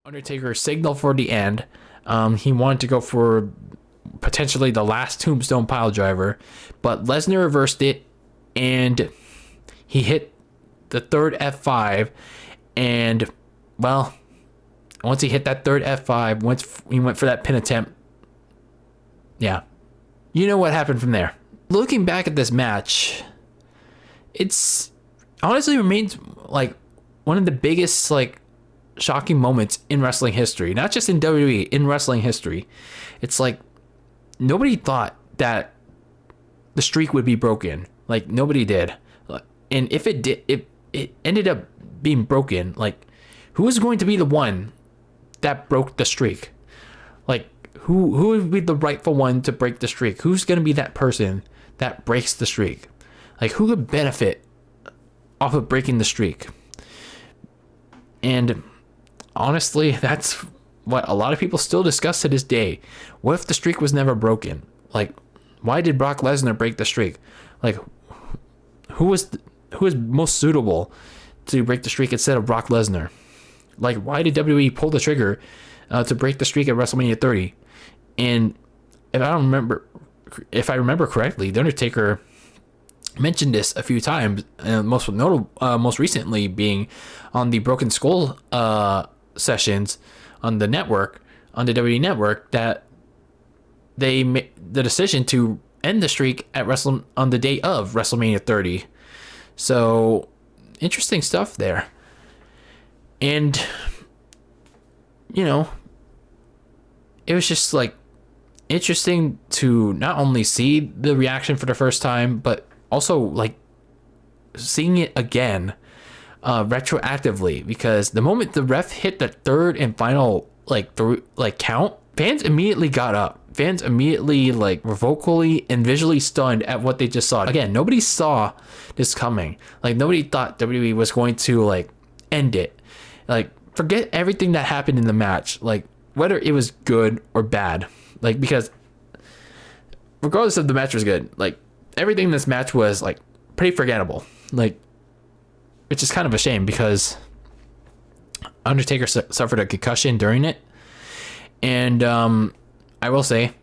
Undertaker signaled for the end. He wanted to go for potentially the last tombstone pile driver, but Lesnar reversed it and he hit the third F5. And well, once he hit that third F5, once he went for that pin attempt, yeah, you know what happened from there. Looking back at this match, it's honestly remains like one of the biggest like shocking moments in wrestling history, not just in WWE, in wrestling history. It's like nobody thought that the streak would be broken. Like nobody did. And if it did, if it ended up being broken, like who was going to be the one that broke the streak? Like who would be the rightful one to break the streak? Who's going to be that person that breaks the streak? Like who could benefit off of breaking the streak? And honestly, that's what a lot of people still discuss to this day. What if the streak was never broken? Like, why did Brock Lesnar break the streak? Like, who was most suitable to break the streak instead of Brock Lesnar? Like, why did WWE pull the trigger to break the streak at WrestleMania 30? And if I remember correctly, The Undertaker mentioned this a few times, and most recently being on the Broken Skull sessions on the network, on the WWE network, that they made the decision to end the streak at on the day of WrestleMania 30. So interesting stuff there. And you know, it was just like interesting to not only see the reaction for the first time, but also like seeing it again retroactively, because the moment the ref hit the third and final count, fans immediately got up. Fans immediately were vocally and visually stunned at what they just saw. Again, nobody saw this coming. Like nobody thought WWE was going to end it. Like forget everything that happened in the match, like whether it was good or bad. Like because regardless if the match was good, like everything in this match was pretty forgettable. Like, which is kind of a shame because Undertaker suffered a concussion during it. And I will say,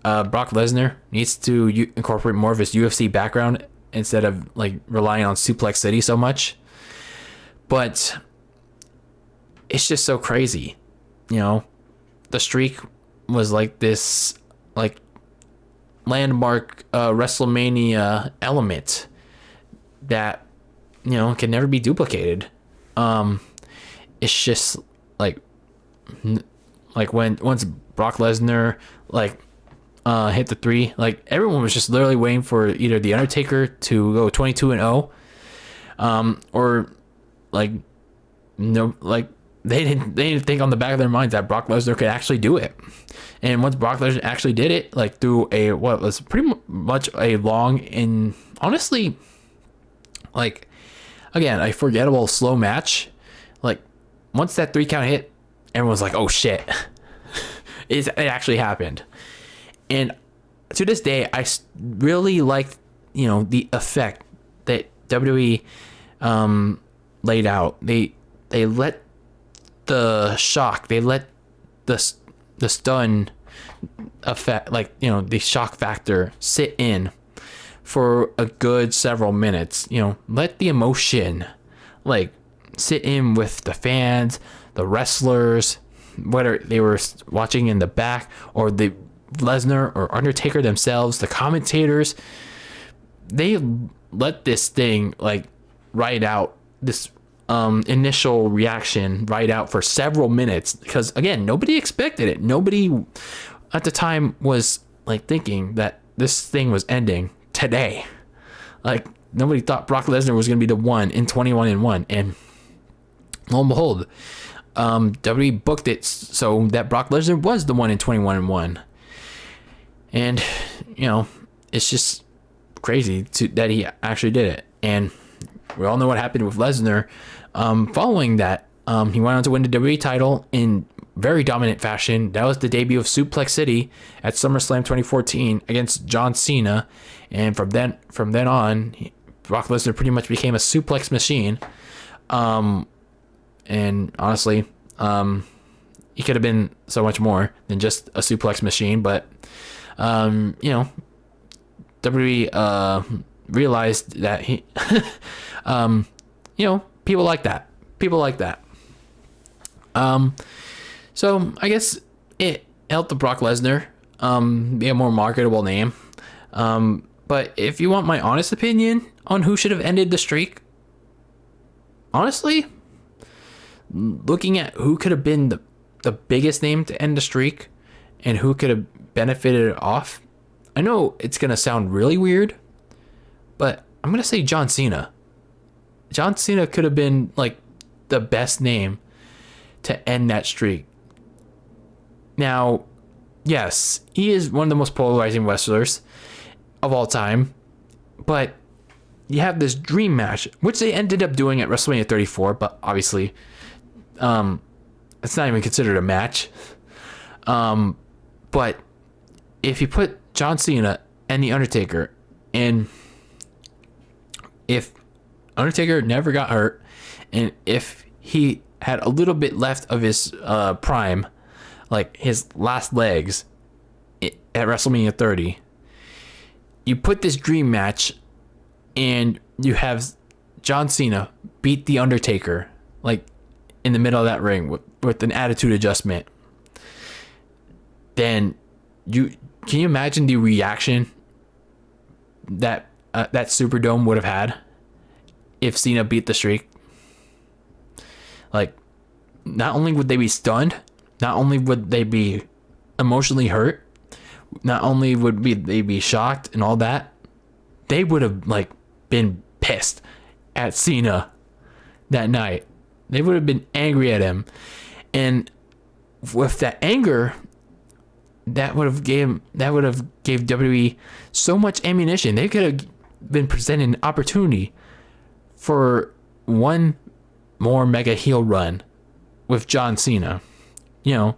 Brock Lesnar needs to incorporate more of his UFC background instead of relying on Suplex City so much. But it's just so crazy, you know. The streak was this landmark WrestleMania element that can never be duplicated. It's just when once Brock Lesnar hit the 3, everyone was just literally waiting for either the Undertaker to go 22-0, or they didn't think on the back of their minds that Brock Lesnar could actually do it. And once Brock Lesnar actually did it, through what was pretty much a long and honestly again a forgettable slow match, once that 3 count hit, everyone's like, oh shit. It actually happened. And to this day, I really like the effect that WWE laid out. They let the shock, they let the stun effect, the shock factor sit in for a good several minutes. Let the emotion sit in with the fans, the wrestlers, whether they were watching in the back or the Lesnar or Undertaker themselves, the commentators. They let this thing ride out, this initial reaction ride out for several minutes, because again, nobody expected it. Nobody at the time was thinking that this thing was ending today. Nobody thought Brock Lesnar was going to be the one in 21-1, and lo and behold, WWE booked it so that Brock Lesnar was the one in 21-1. And it's just crazy that he actually did it. And we all know what happened with Lesnar. Following that, he went on to win the WWE title in very dominant fashion. That was the debut of Suplex City at SummerSlam 2014 against John Cena. And from then on, Brock Lesnar pretty much became a suplex machine. And honestly, He could have been so much more than just a suplex machine, but you know, WWE realized that he, you know, people like that. People like that. So I guess it helped the Brock Lesnar be a more marketable name. But if you want my honest opinion on who should have ended the streak, honestly, looking at who could have been the biggest name to end the streak and who could have benefited off, I know it's going to sound really weird, but I'm going to say John Cena. John Cena could have been like the best name to end that streak. Now, yes, he is one of the most polarizing wrestlers of all time, but you have this dream match, which they ended up doing at WrestleMania 34, but obviously, it's not even considered a match. But if you put John Cena and The Undertaker, and if Undertaker never got hurt, and if he had a little bit left of his prime, like his last legs at WrestleMania 30, you put this dream match and you have John Cena beat The Undertaker, like in the middle of that ring with an attitude adjustment, then can you imagine the reaction that that Superdome would have had if Cena beat the streak? Like, not only would they be stunned, not only would they be emotionally hurt, not only would they be shocked and all that, they would have like been pissed at Cena that night. They would have been angry at him, and with that anger, that would have gave WWE so much ammunition. They could have been presented an opportunity for one more mega heel run with John Cena. You know,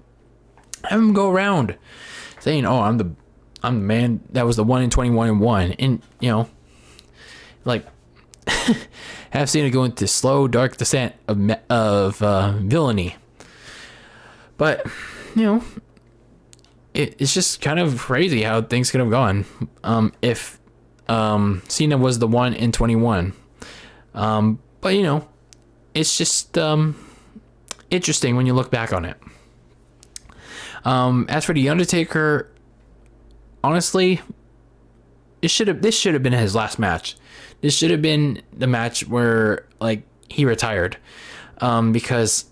have him go around saying, "Oh, I'm the man that was the 1 in 21 and 1," and you know, like have Cena go into slow, dark descent of villainy. But you know, it's just kind of crazy how things could have gone if Cena was the 1 in 21. But you know, it's just interesting when you look back on it. As for The Undertaker, honestly, this should have been his last match. This should have been the match where like he retired, because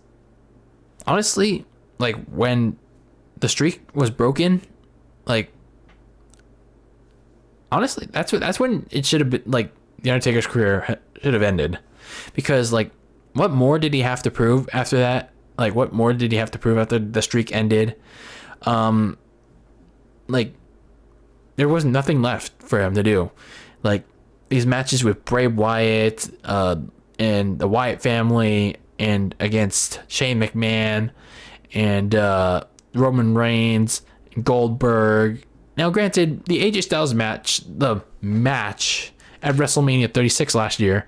honestly, like when the streak was broken, like honestly, that's when it should have been, like The Undertaker's career should have ended, because like what more did he have to prove after that? Like what more did he have to prove after the streak ended? Like there was nothing left for him to do. Like these matches with Bray Wyatt and the Wyatt family, and against Shane McMahon and Roman Reigns, Goldberg. Now, granted, the AJ Styles match, the match at WrestleMania 36 last year,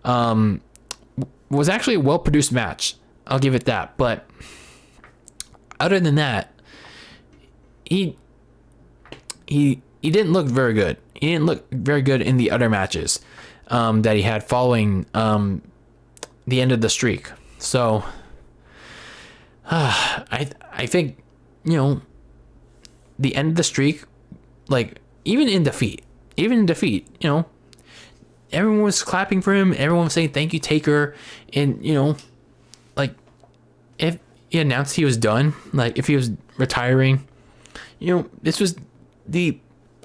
was actually a well-produced match. I'll give it that. But other than that, he didn't look very good. He didn't look very good in the other matches that he had following the end of the streak. So I think, you know, the end of the streak, like even in defeat, you know, everyone was clapping for him. Everyone was saying thank you, Taker. And you know, like if he announced he was done, like if he was retiring, you know, this was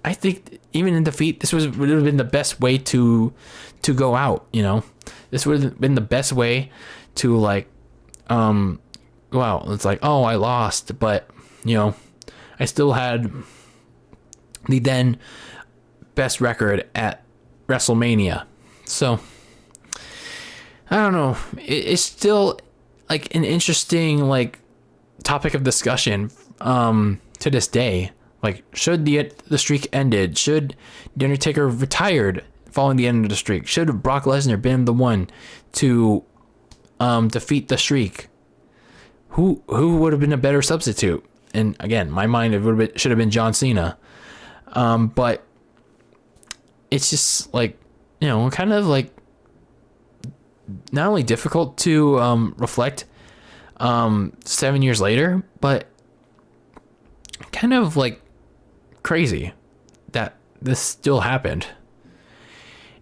I think even in defeat, would have been the best way to go out. You know, this would have been the best way to like go out. It's like, oh, I lost, but you know, I still had the then best record at WrestleMania. So I don't know. It's still like an interesting like topic of discussion to this day. Like, should the streak ended? Should The Undertaker retired following the end of the streak? Should Brock Lesnar been the one to defeat the streak? who would have been a better substitute? And again, my mind, should have been John Cena. But it's just like, kind of like not only difficult to reflect 7 years later, but kind of like crazy that this still happened.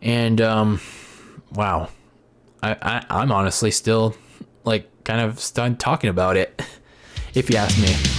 And wow, I'm honestly still like kind of stunned talking about it, if you ask me.